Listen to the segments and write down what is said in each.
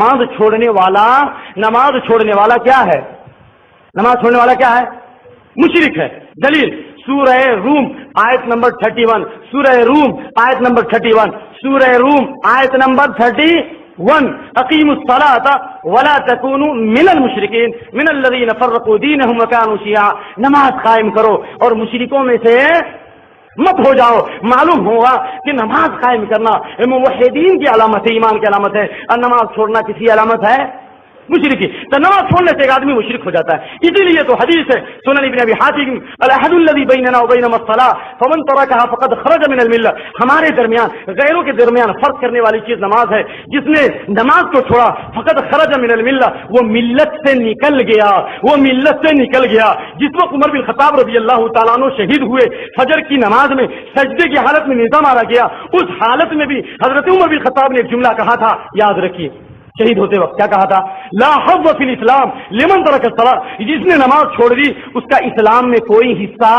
نماز چھوڑنے والا کیا ہے؟ نماز چھوڑنے والا کیا ہے؟ مشرک ہے۔ دلیل سورہ روم آیت نمبر 31، سورہ روم آیت نمبر 31، سورہ روم آیت نمبر 31، اقیموا الصلاة ولا تکونوا من المشرکین من الذین فرقوا دینهم وکانوا شیعا، نماز قائم کرو اور مشرکوں میں سے مت ہو جاؤ۔ معلوم ہوا کہ نماز قائم کرنا موحدین کی علامت ہے، ایمان کی علامت ہے، اور نماز چھوڑنا کسی علامت ہے؟ مشرکی۔ تو نماز چھوڑنے سے ایک آدمی مشرک ہو جاتا ہے۔ اسی لیے تو حدیث ہے سنن ابن ابی حاتم العہد الذی بیننا وبینہم الصلاۃ فمن ترکها فقد خرج من الملہ، ہمارے درمیان غیروں کے درمیان فرق کرنے والی چیز نماز ہے، جس نے نماز کو چھوڑا فقد خرج من الملہ، وہ ملت سے نکل گیا، وہ ملت سے نکل گیا۔ جس وقت عمر بن خطاب رضی اللہ تعالیٰ عنہ شہید ہوئے، فجر کی نماز میں سجدے کی حالت میں نیزہ مارا گیا، اس حالت میں بھی حضرت عمر بن خطاب نے ایک جملہ کہا تھا، یاد رکھیے، شہید ہوتے وقت کیا کہا تھا؟ لا حظ فی الاسلام لمن ترک الصلاۃ، جس نے نماز چھوڑ دی اس کا اسلام میں کوئی حصہ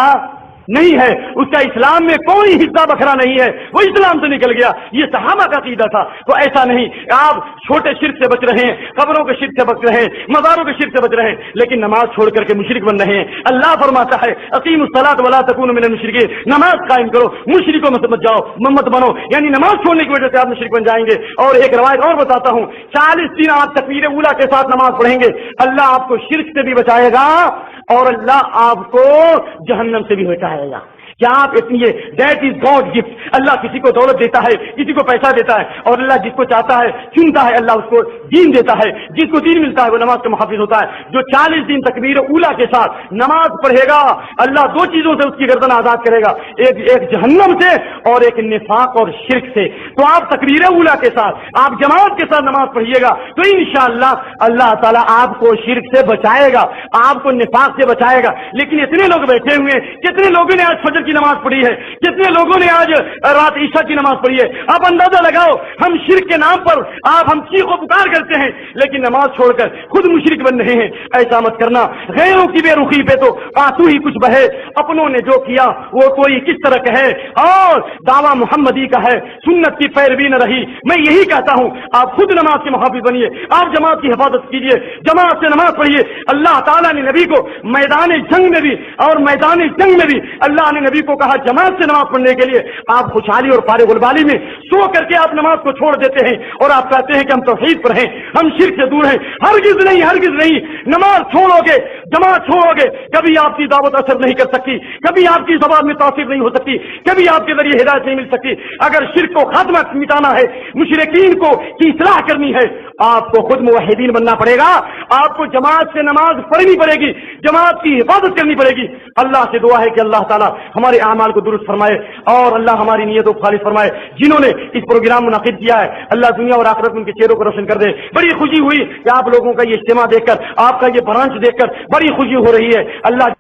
نہیں ہے، اس کا اسلام میں کوئی حصہ بکھرا نہیں ہے، وہ اسلام سے نکل گیا۔ یہ صحابہ کا عقیدہ تھا۔ تو ایسا نہیں آپ چھوٹے شرک سے بچ رہے ہیں، قبروں کے شرک سے بچ رہے ہیں، مزاروں کے شرک سے بچ رہے ہیں، لیکن نماز چھوڑ کر کے مشرک بن رہے ہیں۔ اللہ فرماتا ہے اقیموا الصلاۃ ولا تکونوا من المشرکین، نماز قائم کرو، مشرکوں میں مت جاؤ، مت بنو، یعنی نماز چھوڑنے کی وجہ سے آپ مشرک بن جائیں گے۔ اور ایک روایت اور بتاتا ہوں، 40 دن آپ تکبیر اولیٰ کے ساتھ نماز پڑھیں گے، اللہ آپ کو شرک سے بھی بچائے گا اور اللہ آپ کو جہنم سے بھی بچائے گا۔ کیا آپ اتنی دیٹ از گاڈ گفٹ، اللہ کسی کو دولت دیتا ہے، کسی کو پیسہ دیتا ہے، اور اللہ جس کو چاہتا ہے چنتا ہے، اللہ اس کو دین دیتا ہے، جس کو دین ملتا ہے وہ نماز کا محافظ ہوتا ہے۔ جو 40 دن تکبیر اولیٰ کے ساتھ نماز پڑھے گا، اللہ 2 چیزوں سے اس کی گردن آزاد کرے گا، ایک جہنم سے اور ایک نفاق اور شرک سے۔ تو آپ تکبیر اولیٰ کے ساتھ، آپ جماعت کے ساتھ نماز پڑھیے گا تو انشاءاللہ اللہ تعالیٰ آپ کو شرک سے بچائے گا، آپ کو نفاق سے بچائے گا۔ لیکن اتنے لوگ بیٹھے ہوئے ہیں، کتنے لوگوں نے آج فجر کی نماز پڑھی ہے، کتنے لوگوں نے آج رات عشاء کی نماز پڑھی ہے، آپ اندازہ لگاؤ۔ ہم شرک کے نام پر ہم چیخ و پکار کرتے ہیں، لیکن نماز چھوڑ کر خود مشرک بن رہے ہیں۔ ایسا مت کرنا۔ غیروں کی بے رخی پہ تو آنسو ہی کچھ بہے، اپنوں نے جو کیا وہ کوئی کس طرح کہے، اور دعویٰ محمدی کا ہے، سنت کی پیروی نہ رہی۔ میں یہی کہتا ہوں آپ خود نماز کے محافظ بنیے، آپ جماعت کی حفاظت کیجیے، جماعت سے نماز پڑھیے۔ اللہ تعالیٰ نے نبی کو میدان جنگ میں بھی اور میدان جنگ میں بھی اللہ نے نبی کو کہا جماعت سے نماز پڑھنے کے لیے۔ آپ خوشحالی اور فارغ البالی میں سو کر کے آپ نماز کو چھوڑ دیتے ہیں اور آپ کہتے ہیں کہ ہم توحید پر ہیں، ہم شرک سے دور ہیں۔ ہرگز نہیں، ہرگز نہیں۔ نماز چھوڑو گے، جماعت چھوڑو گے، کبھی آپ کی دعوت اثر نہیں کر سکتی، کبھی آپ کی زبان میں تاثیر نہیں ہو سکتی، کبھی آپ کے ذریعے ہدایت نہیں مل سکتی۔ اگر شرک کو خاتمہ مٹانا ہے، مشرکین کو کی اصلاح کرنی ہے، آپ کو خود موحدین بننا پڑے گا۔ آپ کو جماعت سے نماز پڑھنی پڑے گی، جماعت کی حفاظت کرنی پڑے گی۔ اللہ سے دعا ہے کہ اللہ تعالیٰ ہمارے اعمال کو درست فرمائے اور اللہ ہماری نیتوں کو خالص فرمائے۔ جنہوں نے اس پروگرام منعقد کیا ہے اللہ دنیا اور آخرت میں ان کے چہروں کو روشن کر دے۔ بڑی خوشی ہوئی کہ آپ لوگوں کا یہ اجتماع دیکھ کر، آپ کا یہ برانچ دیکھ کر بڑی خوشی ہو رہی ہے۔ اللہ